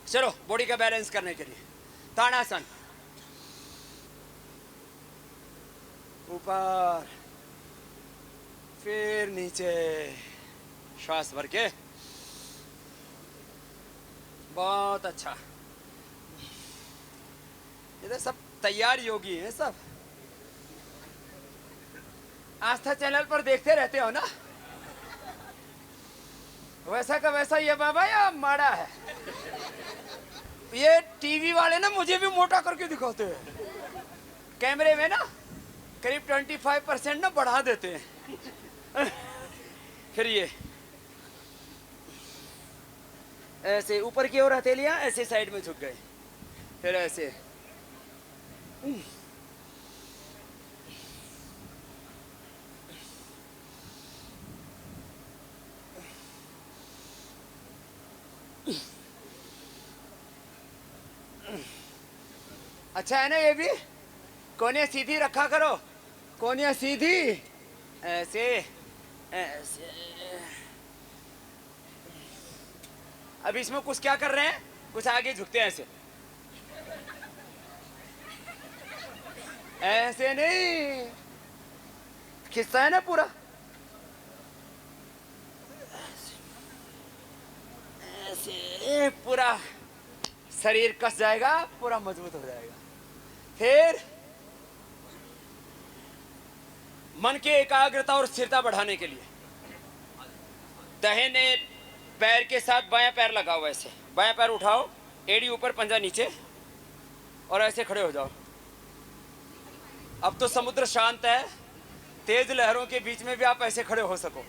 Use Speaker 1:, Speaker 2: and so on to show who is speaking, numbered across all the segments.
Speaker 1: चलो बॉडी का बैलेंस करने के लिए ताड़ासन, ऊपर फिर नीचे, श्वास भर के, बहुत अच्छा। ये तो सब तैयार योगी हैं सब, आस्था चैनल पर देखते रहते हो ना। वैसा का वैसा ये बाबा या माड़ा है। ये टीवी वाले ना मुझे भी मोटा करके दिखाते हैं, कैमरे में ना करीब 25% ना बढ़ा देते हैं। फिर ये ऐसे ऊपर की ओर हथेलियां ऐसे साइड में झुक गए, फिर ऐसे। अच्छा है ना ये भी, कोनिया सीधी रखा करो, कोनिया सीधी, ऐसे ऐसे। अब इसमें कुछ क्या कर रहे हैं, कुछ आगे झुकते हैं ऐसे, ऐसे नहीं, खिस्सा है ना पूरा, ऐसे पूरा शरीर कस जाएगा, पूरा मजबूत हो जाएगा। फिर मन की एकाग्रता और स्थिरता बढ़ाने के लिए दाहिने पैर के साथ बायां पैर लगाओ, ऐसे बायां पैर उठाओ, एड़ी ऊपर पंजा नीचे, और ऐसे खड़े हो जाओ। अब तो समुद्र शांत है, तेज लहरों के बीच में भी आप ऐसे खड़े हो सको।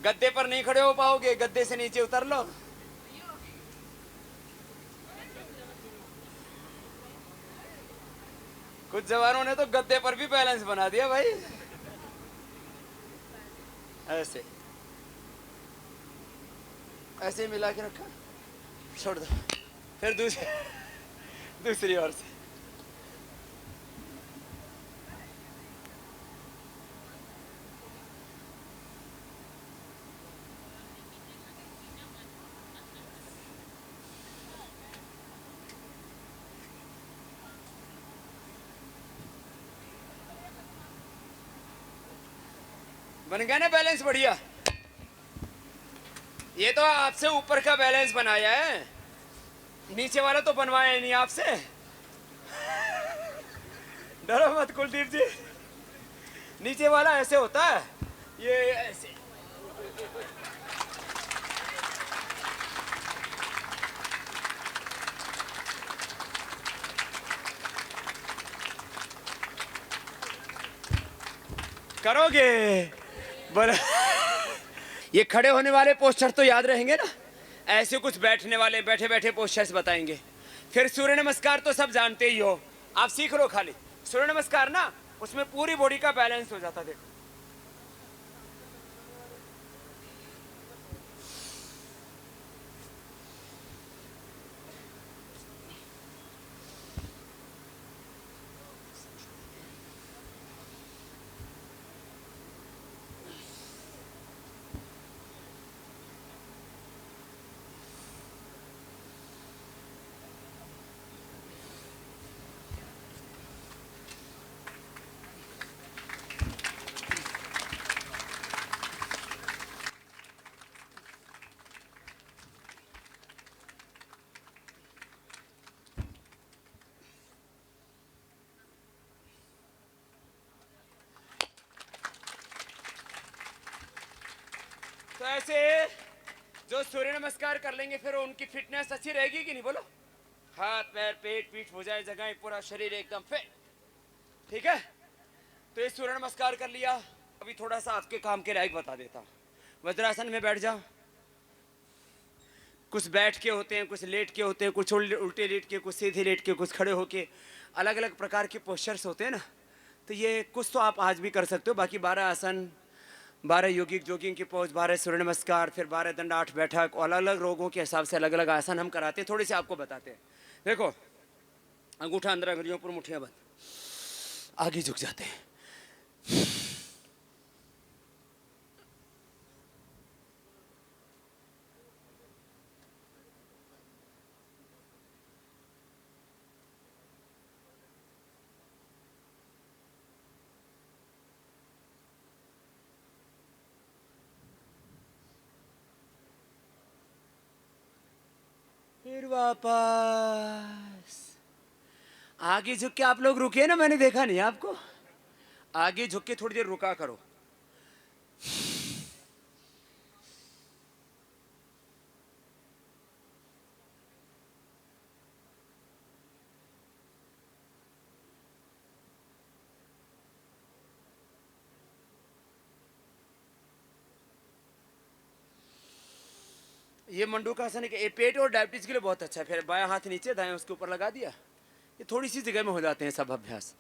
Speaker 1: गद्दे पर नहीं खड़े हो पाओगे, गद्दे से नीचे उतर लो। कुछ जवानों ने तो गद्दे पर भी बैलेंस बना दिया भाई, ऐसे ऐसे मिला के रखा, छोड़ दो, फिर दूसरी ओर से। बन गया ना बैलेंस, बढ़िया। ये तो आपसे ऊपर का बैलेंस बनाया है, नीचे वाला तो बनवाया नहीं आपसे। डरो मत कुलदीप जी, नीचे वाला ऐसे होता है, ये ऐसे। करोगे बोले। ये खड़े होने वाले पोस्टर तो याद रहेंगे ना, ऐसे कुछ बैठने वाले बैठे बैठे पोस्टर्स बताएंगे। फिर सूर्य नमस्कार तो सब जानते ही हो, आप सीख लो खाली सूर्य नमस्कार ना, उसमें पूरी बॉडी का बैलेंस हो जाता। देखो तो ऐसे जो सूर्य नमस्कार कर लेंगे फिर उनकी फिटनेस अच्छी रहेगी कि नहीं, बोलो। हाथ पैर पेट पीठ भुजाएं जगह पूरा शरीर एकदम फिट, ठीक है। तो ये सूर्य नमस्कार कर लिया। अभी थोड़ा सा आपके काम के लायक बता देता हूँ। वज्रासन में बैठ जाओ, कुछ बैठ के होते हैं, कुछ लेट के होते हैं, कुछ उल्टे लेट के, कुछ सीधे लेट के, कुछ खड़े होके, अलग अलग प्रकार के पोस्चर्स होते हैं ना। तो ये कुछ तो आप आज भी कर सकते हो, बाकी 12 आसन, 12 योगिक जोगिंग की पोज, 12 सूर्य नमस्कार, फिर 12 दंड 8 बैठक, अलग अलग रोगों के हिसाब से अलग अलग आसन हम कराते हैं। थोड़े से आपको बताते हैं। देखो, अंगूठा अंदर, अंगुलियों पर, मुठ्ठियां बंद, आगे झुक जाते हैं। वापस आगे झुक के। आप लोग रुके ना, मैंने देखा नहीं आपको। आगे झुक के थोड़ी देर रुका करो। ये मंडूकासन है कि ये पेट और डायबिटीज के लिए बहुत अच्छा है। फिर बायां हाथ नीचे, दाएं उसके ऊपर लगा दिया। ये थोड़ी सी जगह में हो जाते हैं सब अभ्यास।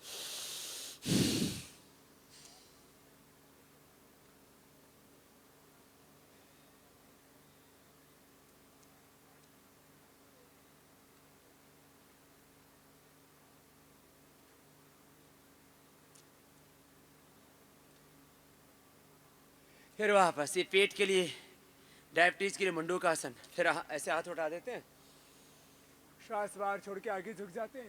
Speaker 1: फिर वापस ये पेट के लिए, डायबिटीज के लिए मंडूकासन। फिर ऐसे हाथ उठा देते हैं, श्वास बाहर छोड़ के आगे झुक जाते हैं।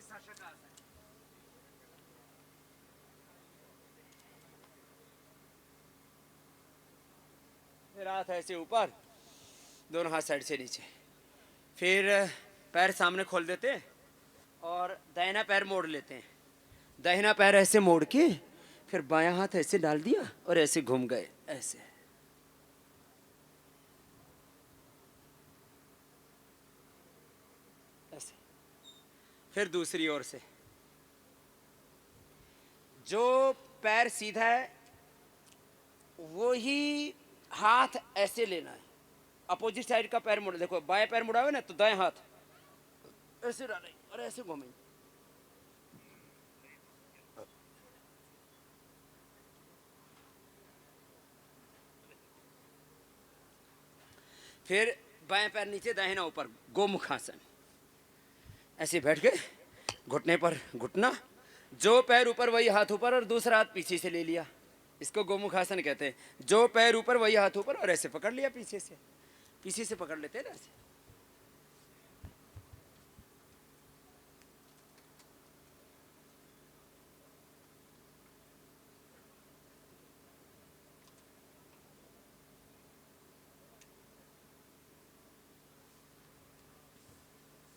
Speaker 1: फिर हाथ ऐसे ऊपर, दोनों हाथ साइड से नीचे। फिर पैर सामने खोल देते हैं और दाहिना पैर मोड़ लेते हैं। दाहिना पैर ऐसे मोड़ के फिर बायां हाथ ऐसे डाल दिया और ऐसे घूम गए ऐसे। ऐसे फिर दूसरी ओर से। जो पैर सीधा है वो ही हाथ ऐसे लेना है। अपोजिट साइड का पैर मुड़ा, देखो बाएं पैर मुड़ा हुआ ना, तो दाएं हाथ ऐसे डालें और ऐसे घूमें। फिर बाएं पैर नीचे, दाहिना ऊपर, गोमुखासन। ऐसे बैठ के घुटने पर घुटना, जो पैर ऊपर वही हाथ ऊपर और दूसरा हाथ पीछे से ले लिया। इसको गोमुखासन कहते हैं। जो पैर ऊपर वही हाथ ऊपर और ऐसे पकड़ लिया पीछे से। पीछे से पकड़ लेते हैं ना ऐसे।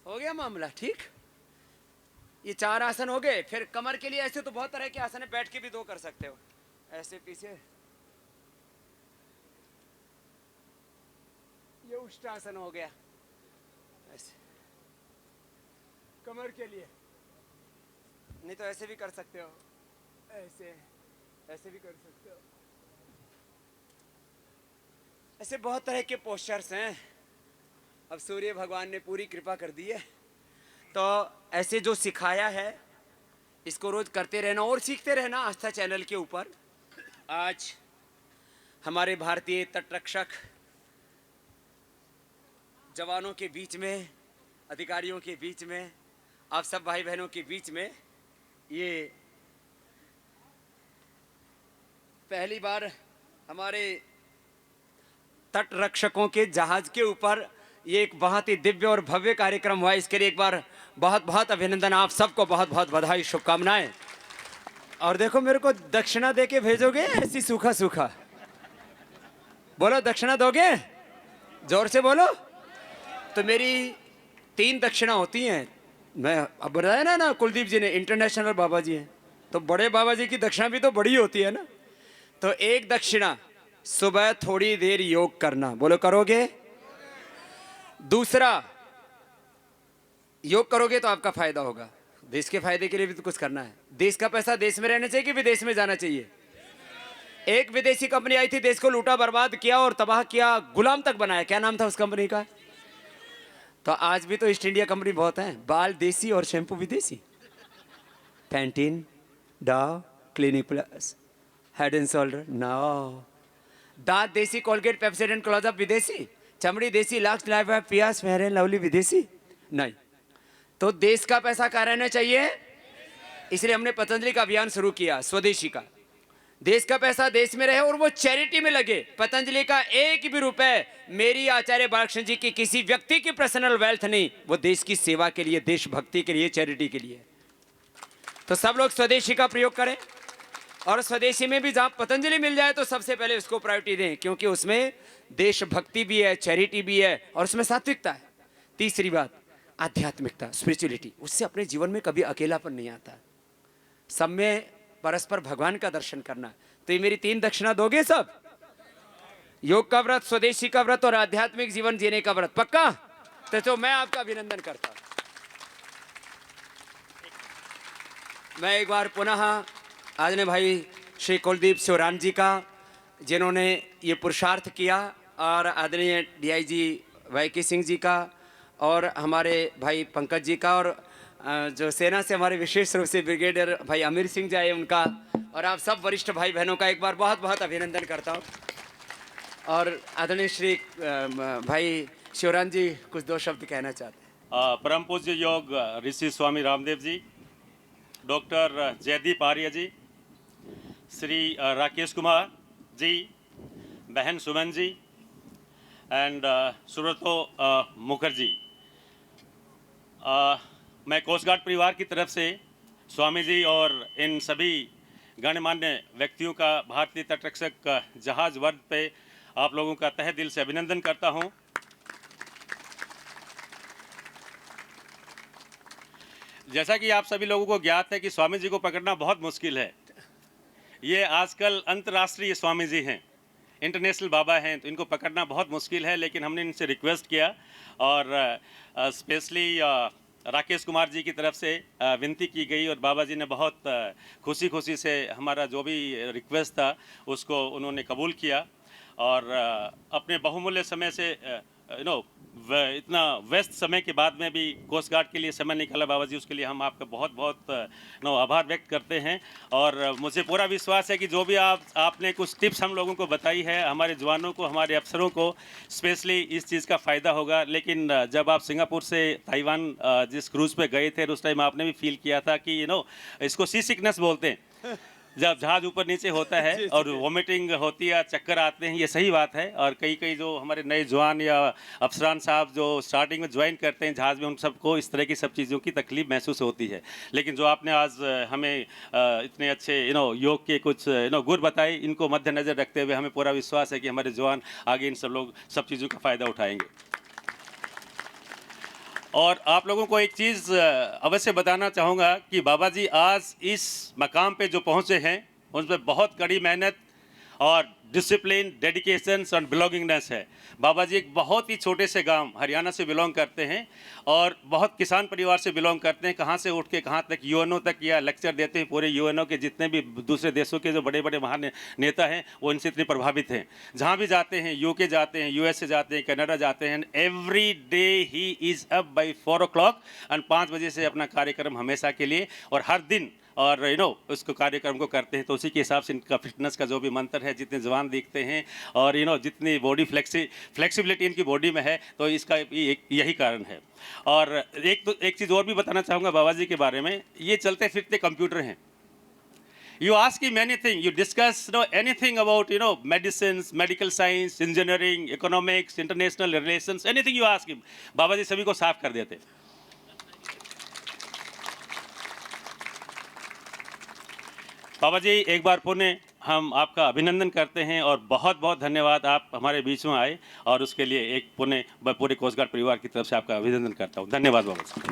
Speaker 1: हो गया मामला ठीक। ये 4 आसन हो गए। फिर कमर के लिए ऐसे तो बहुत तरह के आसन है, बैठ के भी 2 कर सकते हो। ऐसे पीछे, ये उष्टासन हो गया। ऐसे कमर के लिए, नहीं तो ऐसे भी कर सकते हो, ऐसे ऐसे भी कर सकते हो। ऐसे बहुत तरह के पोस्चर्स हैं। अब सूर्य भगवान ने पूरी कृपा कर दी है, तो ऐसे जो सिखाया है इसको रोज करते रहना और सीखते रहना आस्था चैनल के ऊपर। आज हमारे भारतीय तटरक्षक जवानों के बीच में, अधिकारियों के बीच में, आप सब भाई बहनों के बीच में ये पहली बार हमारे तटरक्षकों के जहाज के ऊपर ये एक बहुत ही दिव्य और भव्य कार्यक्रम हुआ। इसके लिए एक बार बहुत बहुत अभिनंदन। आप सबको बहुत बहुत बधाई, शुभकामनाएं। और देखो मेरे को दक्षिणा देके भेजोगे ऐसी सूखा सूखा? बोलो दक्षिणा दोगे? जोर से बोलो। तो मेरी 3 दक्षिणा होती हैं। मैं अब बताया ना कुलदीप जी ने इंटरनेशनल बाबा जी हैं, तो बड़े बाबा जी की दक्षिणा भी तो बड़ी होती है ना। तो एक दक्षिणा, सुबह थोड़ी देर योग करना। बोलो करोगे? दूसरा, योग करोगे तो आपका फायदा होगा। देश के फायदे के लिए भी तो कुछ करना है। देश का पैसा देश में रहना चाहिए कि विदेश में जाना चाहिए? एक विदेशी कंपनी आई थी, देश को लूटा, बर्बाद किया और तबाह किया, गुलाम तक बनाया। क्या नाम था उस कंपनी का? तो आज भी तो ईस्ट इंडिया कंपनी बहुत है। बाल देसी और शैम्पू विदेशी। Pantene, Dove, Clinic Plus, Head and Shoulder no. दांत देसी, कोलगेट, पेप्सोडेंट, क्लोजअप विदेशी। चमड़ी देसी, Lux, Lifebuoy, Pears, Fair and Lovely विदेशी नहीं। तो देश का पैसा कहाँ रहना चाहिए? इसलिए हमने पतंजलि का अभियान शुरू किया, स्वदेशी का। देश का पैसा देश में रहे और वो चैरिटी में लगे। पतंजलि का एक भी रुपए मेरी आचार्य बालकृष्ण जी की किसी व्यक्ति की पर्सनल वेल्थ नहीं, वो देश की सेवा के लिए, देशभक्ति के लिए, चैरिटी के लिए। तो सब लोग स्वदेशी का प्रयोग करें और स्वदेशी में भी जहां पतंजलि मिल जाए तो सबसे पहले उसको प्रायोरिटी दें, क्योंकि उसमें देशभक्ति भी है, चैरिटी भी है और उसमें सात्विकता है। तीसरी बात, आध्यात्मिकता, स्पिरिचुअलिटी, उससे अपने जीवन में कभी अकेलापन नहीं आता। सब में परस्पर भगवान का दर्शन करना। तो ये मेरी 3 दक्षिणा दोगे सब? योग का व्रत, स्वदेशी का व्रत और आध्यात्मिक जीवन जीने का व्रत, पक्का? तो मैं आपका अभिनंदन करता हूं। मैं एक बार पुनः आदरणीय भाई श्री कुलदीप शिवराम जी का, जिन्होंने ये पुरुषार्थ किया, और आदरणीय डीआईजी वाईके सिंह जी का, और हमारे भाई पंकज जी का, और जो सेना से हमारे विशेष रूप से ब्रिगेडियर भाई अमीर सिंह जी आए उनका, और आप सब वरिष्ठ भाई बहनों का एक बार बहुत बहुत अभिनंदन करता हूँ। और आदरणीय श्री भाई शिवराम जी कुछ 2 शब्द कहना चाहते हैं।
Speaker 2: परम पूज्य योग ऋषि स्वामी रामदेव जी, डॉक्टर जयदीप आर्य जी, श्री राकेश कुमार जी, बहन सुमन जी एंड सुब्रतो मुखर्जी। मैं कोस्ट गार्ड परिवार की तरफ से स्वामी जी और इन सभी गणमान्य व्यक्तियों का भारतीय तटरक्षक जहाज वर्ग पे आप लोगों का तहे दिल से अभिनंदन करता हूं। जैसा कि आप सभी लोगों को ज्ञात है कि स्वामी जी को पकड़ना बहुत मुश्किल है। ये आजकल अंतर्राष्ट्रीय स्वामी जी हैं, इंटरनेशनल बाबा हैं, तो इनको पकड़ना बहुत मुश्किल है। लेकिन हमने इनसे रिक्वेस्ट किया और स्पेशली राकेश कुमार जी की तरफ से विनती की गई, और बाबा जी ने बहुत खुशी से हमारा जो भी रिक्वेस्ट था उसको उन्होंने कबूल किया। और अपने बहुमूल्य समय से इतना व्यस्त समय के बाद में भी कोस्ट गार्ड के लिए समय निकाला बाबा जी, उसके लिए हम आपका बहुत बहुत आभार व्यक्त करते हैं। और मुझे पूरा विश्वास है कि जो भी आपने कुछ टिप्स हम लोगों को बताई है, हमारे जवानों को, हमारे अफसरों को स्पेशली इस चीज़ का फ़ायदा होगा। लेकिन जब आप सिंगापुर से ताइवान जिस क्रूज़ पे गए थे, उस टाइम आपने भी फील किया था कि इसको सी सिकनेस बोलते हैं, जब जहाज ऊपर नीचे होता है और वॉमिटिंग होती है, चक्कर आते हैं, ये सही बात है। और कई जो हमारे नए जवान या अफसरान साहब जो स्टार्टिंग में ज्वाइन करते हैं जहाज में, उन सबको इस तरह की सब चीज़ों की तकलीफ महसूस होती है। लेकिन जो आपने आज हमें इतने अच्छे योग के कुछ गुर बताए, इनको मद्देनजर रखते हुए हमें पूरा विश्वास है कि हमारे जवान आगे इन सब चीज़ों का फ़ायदा उठाएंगे। और आप लोगों को एक चीज़ अवश्य बताना चाहूँगा कि बाबा जी आज इस मकाम पे जो पहुँचे हैं, उसमें बहुत कड़ी मेहनत और डिसिप्लिन, डेडिकेशन और बिलोंगिंगनेस है। बाबा जी एक बहुत ही छोटे से गांव हरियाणा से बिलोंग करते हैं और बहुत किसान परिवार से बिलोंग करते हैं। कहाँ से उठ के कहाँ तक यूएनओ तक या लेक्चर देते हैं। पूरे यूएनओ के जितने भी दूसरे देशों के जो बड़े बड़े महान नेता हैं, वो इनसे इतने प्रभावित हैं। जहाँ भी जाते हैं, यूके जाते हैं, यूएसए जाते हैं, कनाडा जाते हैं, every day he is up by 4 o'clock and 5 बजे से अपना कार्यक्रम हमेशा के लिए, और हर दिन और उसको कार्यक्रम को करते हैं। तो उसी के हिसाब से इनका फिटनेस का जो भी मंत्र है, जितने जवान दिखते हैं और जितनी बॉडी फ्लेक्सिबिलिटी इनकी बॉडी में है, तो इसका यही कारण है। और एक चीज़ और भी बताना चाहूँगा बाबा जी के बारे में। ये चलते फिरते कंप्यूटर हैं। You ask him anything, you discuss anything about medicines, medical science, engineering, economics, international relations, anything you ask him, बाबा जी सभी को साफ कर देते। बाबा जी एक बार पुनः हम आपका अभिनंदन करते हैं और बहुत बहुत धन्यवाद, आप हमारे बीच में आए, और उसके लिए एक पुनः पूरे कोस्ट गार्ड परिवार की तरफ से आपका अभिनंदन करता हूँ। धन्यवाद बाबा जी।